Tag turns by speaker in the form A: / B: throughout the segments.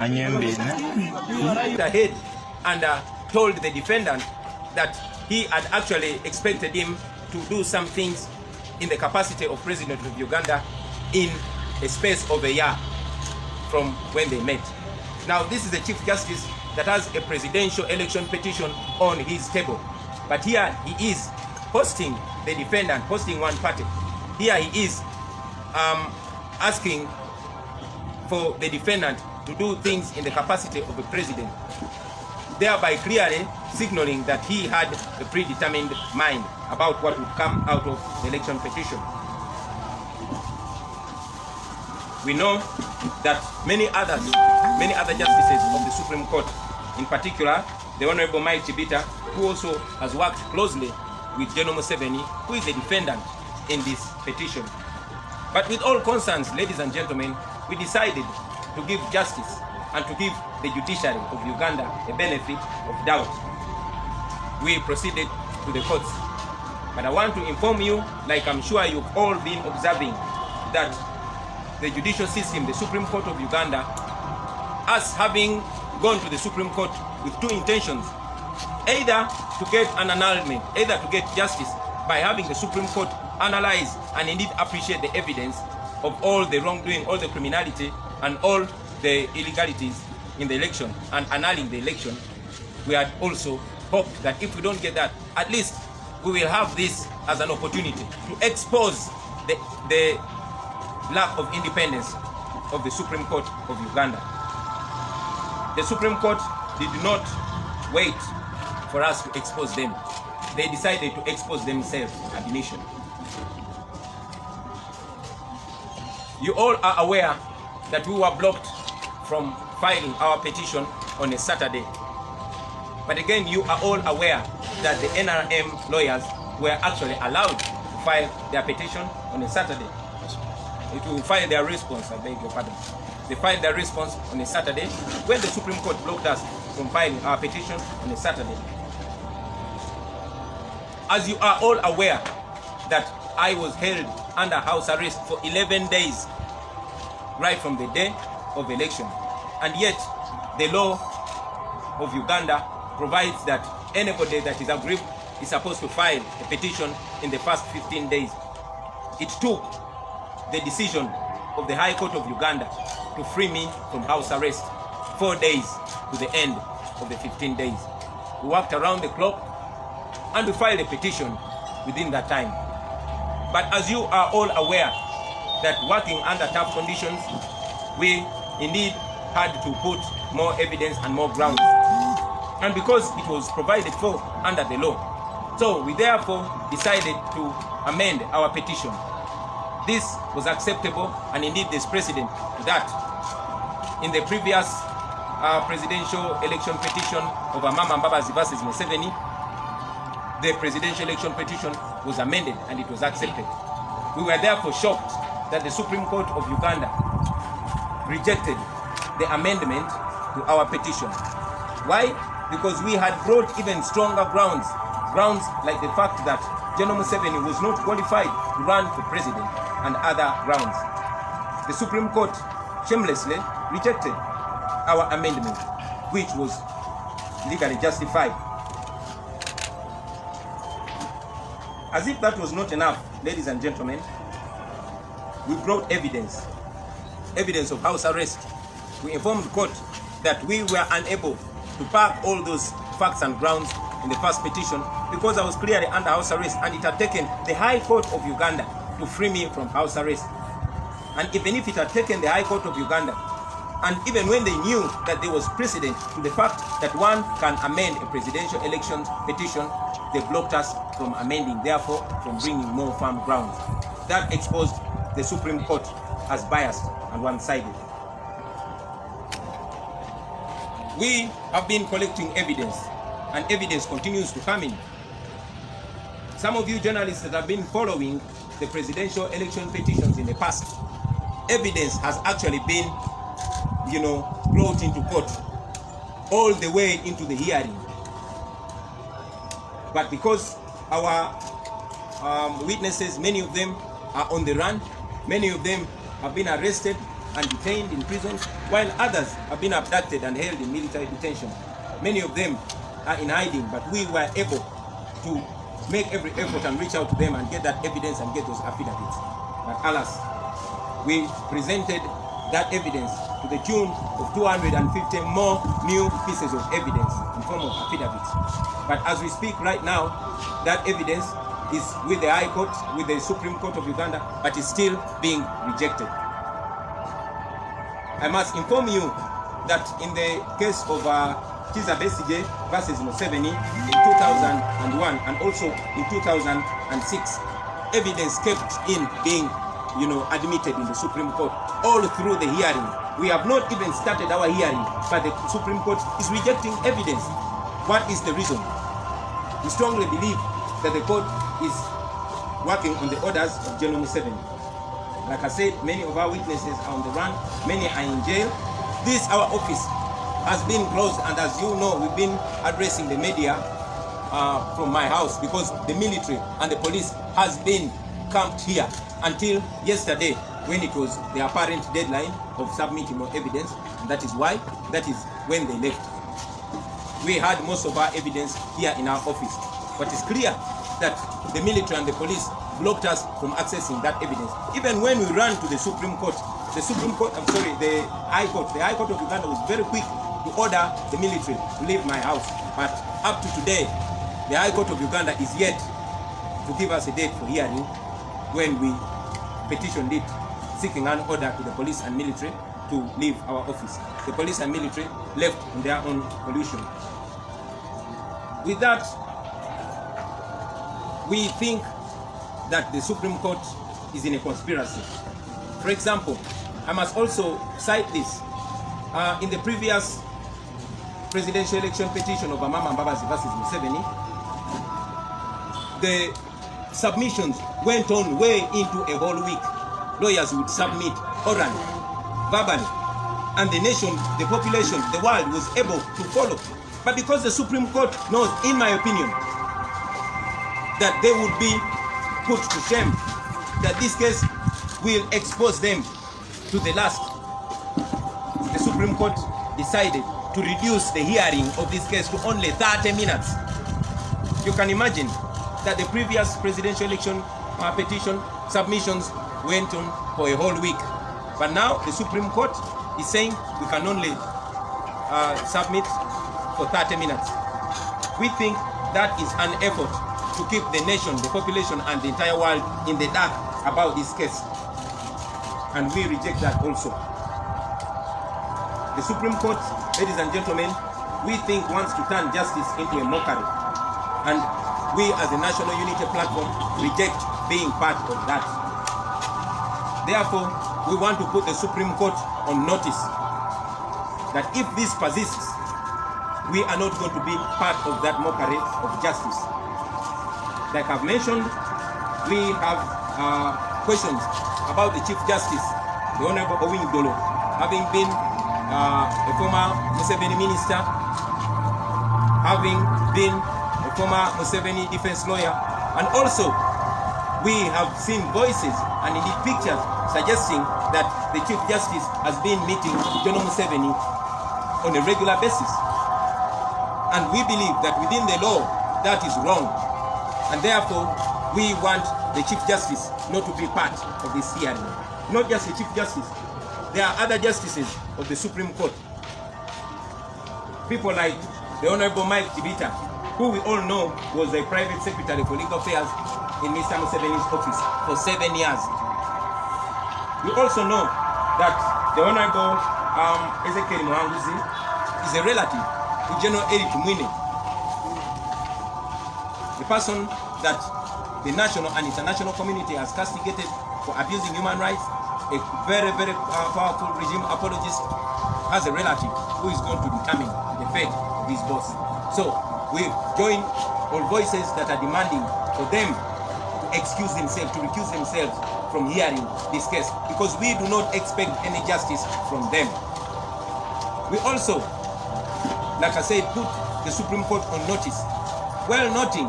A: ahead and told the defendant that he had actually expected him to do some things in the capacity of President of Uganda in a space of a year from when they met. Now, this is the Chief Justice that has a presidential election petition on his table. But here he is hosting the defendant, hosting one party. Here he is asking for the defendant to do things in the capacity of a president, thereby clearly signaling that he had a predetermined mind about what would come out of the election petition. We know that many other justices of the Supreme Court, in particular the Honorable Mike Chibita, who also has worked closely with General Museveni, who is a defendant in this petition. But with all concerns, ladies and gentlemen, we decided to give justice and to give the judiciary of Uganda a benefit of doubt. We proceeded to the courts. But I want to inform you, like I'm sure you've all been observing, that the judicial system, the Supreme Court of Uganda, us having gone to the Supreme Court with two intentions, either to get an annulment, either to get justice by having the Supreme Court analyze and indeed appreciate the evidence of all the wrongdoing, all the criminality, and all the illegalities in the election and annulling the election. We had also hoped that if we don't get that, at least we will have this as an opportunity to expose the lack of independence of the Supreme Court of Uganda. The Supreme Court did not wait for us to expose them. They decided to expose themselves ad initio. You all are aware that we were blocked from filing our petition on a Saturday. But again, you are all aware that the NRM lawyers were actually allowed to file their petition on a Saturday. It will file their response, I beg your pardon. They filed their response on a Saturday when the Supreme Court blocked us from filing our petition on a Saturday. As you are all aware that I was held under house arrest for 11 days, right from the day of election. And yet, the law of Uganda provides that anybody that is aggrieved is supposed to file a petition in the first 15 days. It took the decision of the High Court of Uganda to free me from house arrest 4 days to the end of the 15 days. We worked around the clock and we filed a petition within that time. But as you are all aware that working under tough conditions, we indeed had to put more evidence and more grounds. And because it was provided for under the law, so we therefore decided to amend our petition. This was acceptable, and indeed there's precedent to that. In the previous presidential election petition of Amama Mbabazi versus Museveni, the presidential election petition was amended and it was accepted. We were therefore shocked that the Supreme Court of Uganda rejected the amendment to our petition. Why? Because we had brought even stronger grounds like the fact that General Museveni was not qualified to run for president and other grounds. The Supreme Court shamelessly rejected our amendment, which was legally justified. As if that was not enough, ladies and gentlemen, we brought evidence of house arrest. We informed the court that we were unable to park all those facts and grounds in the first petition because I was clearly under house arrest, and it had taken the High Court of Uganda to free me from house arrest. And even if it had taken the High Court of Uganda, and even when they knew that there was precedent to the fact that one can amend a presidential election petition, they blocked us from amending, therefore from bringing more firm grounds. That exposed the Supreme Court as biased and one-sided. We have been collecting evidence, and evidence continues to come in. Some of you journalists that have been following the presidential election petitions in the past, evidence has actually been, brought into court all the way into the hearing. But because our witnesses, many of them are on the run, many of them have been arrested, and detained in prisons, while others have been abducted and held in military detention. Many of them are in hiding, but we were able to make every effort and reach out to them and get that evidence and get those affidavits. But alas, we presented that evidence to the tune of 250 more new pieces of evidence in form of affidavits. But as we speak right now, that evidence is with the High Court, with the Supreme Court of Uganda, but is still being rejected. I must inform you that in the case of Kizza Besigye versus Museveni in 2001 and also in 2006, evidence kept in being admitted in the Supreme Court all through the hearing. We have not even started our hearing, but the Supreme Court is rejecting evidence. What is the reason? We strongly believe that the court is working on the orders of General Museveni. Like I said, many of our witnesses are on the run, many are in jail. This, our office, has been closed, and as you know, we've been addressing the media from my house because the military and the police has been camped here until yesterday when it was the apparent deadline of submitting more evidence, and that is when they left. We had most of our evidence here in our office, but it's clear that the military and the police blocked us from accessing that evidence. Even when we ran to the Supreme Court, the High Court of Uganda was very quick to order the military to leave my house. But up to today, the High Court of Uganda is yet to give us a date for hearing when we petitioned it, seeking an order to the police and military to leave our office. The police and military left on their own volition. With that, we think that the Supreme Court is in a conspiracy. For example, I must also cite this. In the previous presidential election petition of Amama Mbabazi versus Museveni, the submissions went on way into a whole week. Lawyers would submit orally, verbally, and the nation, the population, the world was able to follow. But because the Supreme Court knows, in my opinion, that they would be put to shame, that this case will expose them to the last, the Supreme Court decided to reduce the hearing of this case to only 30 minutes. You can imagine that the previous presidential election petition submissions went on for a whole week. But now the Supreme Court is saying we can only submit for 30 minutes. We think that is an effort to keep the nation, the population, and the entire world in the dark about this case. And we reject that also. The Supreme Court, ladies and gentlemen, we think wants to turn justice into a mockery. And we as a National Unity Platform reject being part of that. Therefore, we want to put the Supreme Court on notice that if this persists, we are not going to be part of that mockery of justice. Like I've mentioned, we have questions about the Chief Justice, the Honorable Owiny Dollo, having been a former Museveni minister, having been a former Museveni defense lawyer, and also we have seen voices and indeed pictures suggesting that the Chief Justice has been meeting General Museveni on a regular basis. And we believe that within the law, that is wrong. And therefore, we want the Chief Justice not to be part of this hearing. Not just the Chief Justice. There are other justices of the Supreme Court. People like the Honorable Mike Chibita, who we all know was the private secretary for legal affairs in Mr. Museveni's office for 7 years. We also know that the Honorable Ezekiel Muhanguzi is a relative to General Eric Mwine, the person that the national and international community has castigated for abusing human rights, a very, very powerful regime apologist, as a relative who is going to determine the fate of his boss. So we join all voices that are demanding for them to excuse themselves, to recuse themselves from hearing this case, because we do not expect any justice from them. We also, like I said, put the Supreme Court on notice, while noting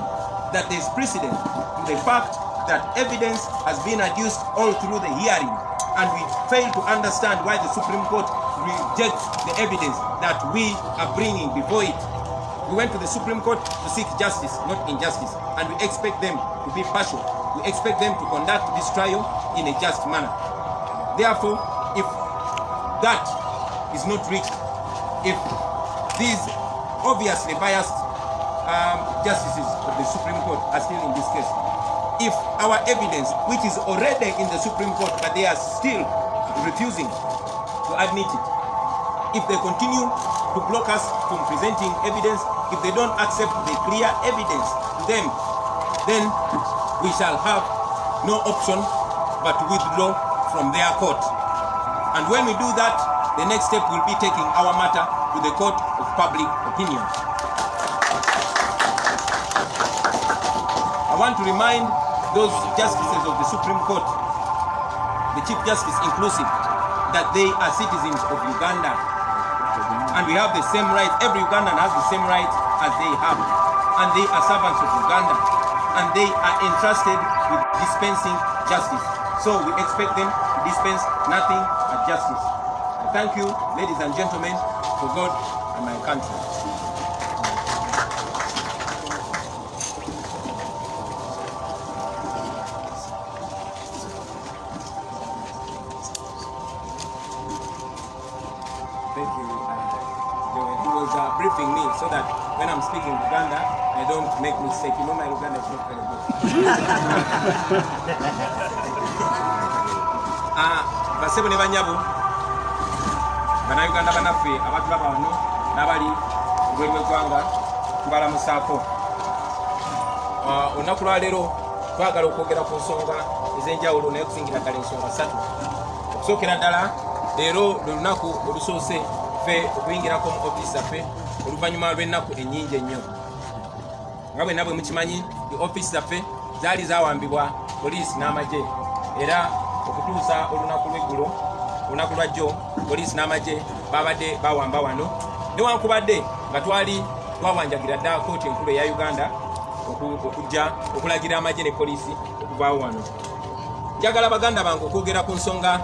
A: that there is precedent to the fact that evidence has been adduced all through the hearing and we fail to understand why the Supreme Court rejects the evidence that we are bringing before it. We went to the Supreme Court to seek justice, not injustice, and we expect them to be partial. We expect them to conduct this trial in a just manner. Therefore, if that is not reached, if these obviously biased justices of the Supreme Court are still in this case, if our evidence, which is already in the Supreme Court, but they are still refusing to admit it, if they continue to block us from presenting evidence, if they don't accept the clear evidence to them, then we shall have no option but to withdraw from their court. And when we do that, the next step will be taking our matter to the court of public opinion. I want to remind those justices of the Supreme Court, the Chief Justice inclusive, that they are citizens of Uganda. And we have the same rights. Every Ugandan has the same rights as they have. And they are servants of Uganda. And they are entrusted with dispensing justice. So we expect them to dispense nothing but justice. I thank you, ladies and gentlemen, for God and my country. Thank you. He was briefing me so that when I'm speaking Uganda, I don't make mistake. You know my Uganda is not very good. Basebo ne banyabo bannayuganda banaffe abatulaba wano n'abali olw'eggwanga tubalamusaako. Olunaku lwa leero twagala okwogera ku nsonga ez'enjawulo naye kusingira ddala ensonga 3. Okusookera ddala leero lwe lunaku olusoose ffe okuyingirako mu ofiisi zaffe oluvannyuma lw'ennaku ennyingi ennyo. Nga bwenna bwe mukimanyi, ofiisi zaffe zaali zawambibwa poliisi n'amagye, era okutuusa olunaku lw'eggulo, olunaku lwa jjo, poliisi n'amagye babadde bawamba wano, newankubadde nga twawanjagira dda kooti enkulu eya Uganda okujja okulagira amagye ne poliisi okuvaawo wano. Njagala baganda bange okwogera ku nsonga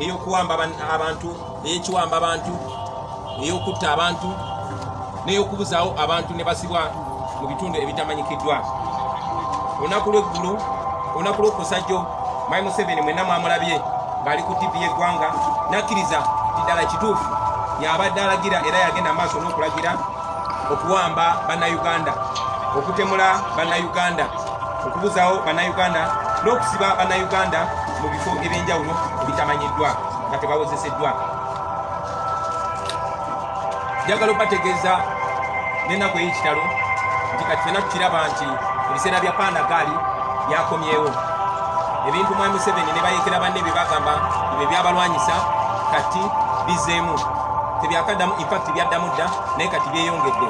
A: ey'okuwamba abantu, ey'ekiwamba abantu, ey'okutta abantu, n'ey'okubuzaawo abantu ne basibwa mu bitundu ebitamanyikiddwa. Olunaku lw'eggulo, olunaku lw'okusajjo, Mwai Museveni mwenna mwamulabye ng'ali ku TV y'eggwanga n'akkiriza nti ddala kituufu y'abadde alagira era yagenda maaso n'okulagira okuwamba bannayuganda, okutemula bannayuganda, okubuzaawo bannayuganda n'okusiba bannayuganda mu bifo eby'enjawulo ebitamanyiddwa nga tebawozeseddwa. Njagala okubategeeza n'ennaku ey'ekitalo nti kati ffenna tukiraba nti ebiseera bya Pandagaali byakomyewo. Ebintu Mwai Museveni ne bayeekera banne bye bagamba ebyo byabalwanyisa kati bizeemu. Tebyakaddamu, infact byaddamu dda naye kati byeyongedde.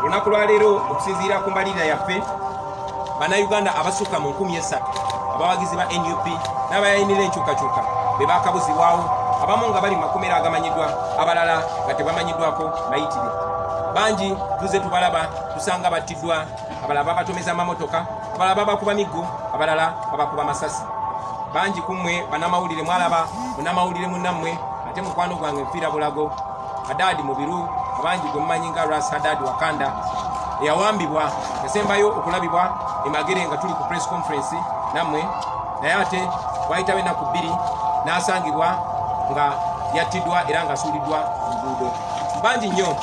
A: Olunaku lwa leero okusinziira ku mbalirira yaffe, bannayuganda abasukka mu 3,000 abawagizi ba NUP n'abayayinira enkyukakyuka be baakabuzibwawo, abamu nga bali mu makomera agamanyiddwa, abalala nga tebamanyiddwako bayitire. Bangi tuze tubalaba tusanga battiddwa, abalala babatomeza amamotoka, abalala babakuba miggo, abalala babakuba masasi. Bangi ku mmwe bannamawulire mwalaba munnamawulire munnammwe ate mukwano gwange Nfiira Bulago Hadadi Mubiru, abangi gwe mumanyi nga Ras Hadadi Wakanda, eyawambibwa yasembayo okulabibwa Emagere nga tuli ku press conference nammwe, naye ate wayitawo ennaku 2 n'asangibwa nga yattiddwa era ng'asuuliddwa mu luguudo. Bangi nnyo.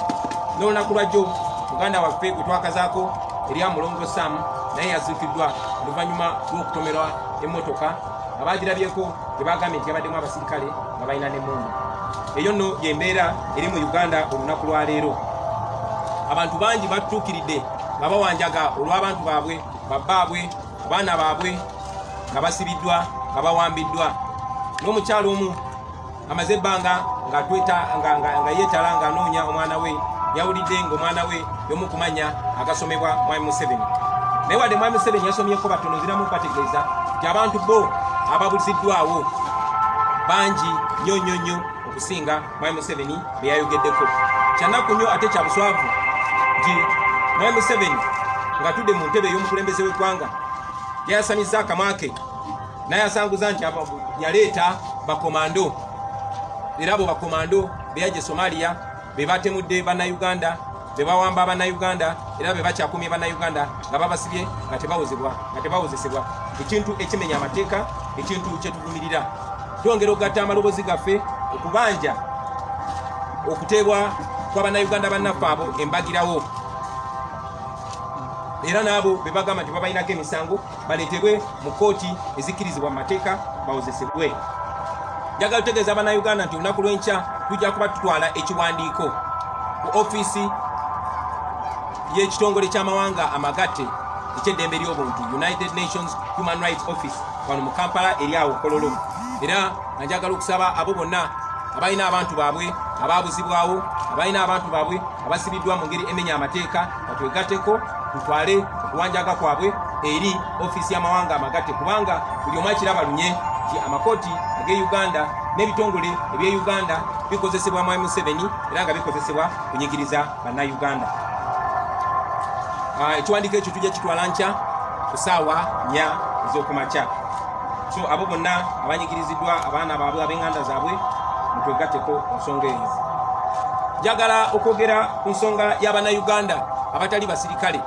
A: N'olunaku lwa jjo muganda waffe gwe twakazaako Eriya Mulongo Sam naye yazuukiddwa oluvannyuma lw'okutomerwa emmotoka nga bagirabyeko gye bagambye nti yabaddemu abasirikale nga balina n'emmundu. Eyo nno y'embeera eri mu Uganda olunaku lwa leero. Abantu bangi batutuukiridde nga bawanjaga olw'abantu baabwe, babbaabwe, abaana baabwe nga basibiddwa, nga bawambiddwa. N'omukyalo omu amaze ebbanga nga yeetala ng'anoonya omwana we, yawulidde ng'omwana we y'omu kumanya agasomebwa Mwai Museveni. Naye wadde Mwai Museveni yasomyeko batono nziramu okubategeeza nti abantu bo ababuziddwawo bangi nnyo okusinga Mwai Museveni be yayogeddeko. Kyannaku nnyo ate kya buswavu nti Mwai Museveni ng'atudde mu ntebe ey'omukulembeze w'eggwanga yayasamizza akamwa ke naye asanguza nti yaleeta bakomando, era abo bakomando beyaje Somalia bebatemudde bannayuganda, bebawamba bannayuganda, era bebakyakumye bannayuganda nga babasibye nga tebawozesebwa. Ekintu ekimenya amateeka, ekintu kyetuvumirira. Twongera okugatta amaloboozi gaffe okubanja okuteebwa kw'abannayuganda bannaffe abo embagirawo, era n'abo bebagamba nti babalinako emisango baleetebwe mu kooti ezikkirizibwa mu mateeka bawozesebwe. Njagala kutegeeza abannayuganda nti olunaku lw'enkya tujja kuba tutwala ekiwandiiko ku ofiisi y'ekitongole ky'amawanga amagatte eky'eddembe ly'obuntu, United Nations Human Rights Office, wano mu Kampala eri awo Kololo. Era nga njagala okusaba abo bonna abalina abantu baabwe abaabuzibwawo, abalina abantu baabwe abasibiddwa mu ngeri emenya amateeka, batwegatteko tutwale okuwanjaga kwabwe eri ofiisi y'amawanga amagatte, kubanga buli omu akiraba lunye nti amakooti ag'e Uganda n'ebitongole eby'e Uganda bikozesebwa mu Museveni era nga bikozesebwa kunyigiriza bannayuganda. Ekiwandiiko ekyo tujja kitwala nkya ku ssaawa 4 ez'okumakya. So abo bonna abanyigiriziddwa abaana baabwe ab'enganda zaabwe mutwegatteko ku nsonga eyo. Njagala okwogera ku nsonga y'abannayuganda abatali basirikale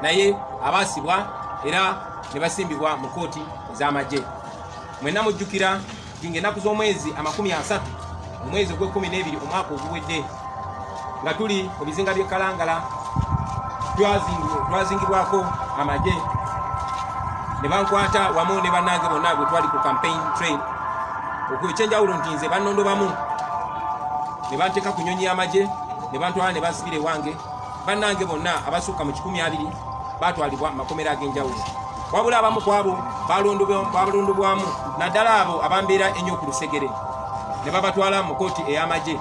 A: naye abaasibwa era ne basimbibwa mu kooti ez'amagye. Mwenna mujjukira nti ng'ennaku z'omwezi 30 mu mwezi ogw'e12 omwaka oguwedde nga tuli mu bizinga by'e Kalangala twazingibwako amagye ne bankwata wamu ne bannange bonna bwe twali ku campaign trail. Ekyenjawulo nti nze bannondobamu ne banteeka ku nnyonyi y'amagye ne bantwala ne bansibira ewange. Bannange bonna abasukka mu 200 baatwalibwa mu makomero ag'enjawulo, wabula abamu ku abo balondobwamu naddala abo abambeera ennyo ku lusegere ne babatwala mu kooti ey'amagye.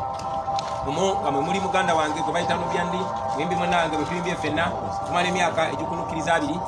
A: Omwo nga mwe muli muganda wange gwe bayita Lubyandi, mwimbi mwenna wange bwe tuyimbye ffenna tumala emyaka egikunukkiriza 2.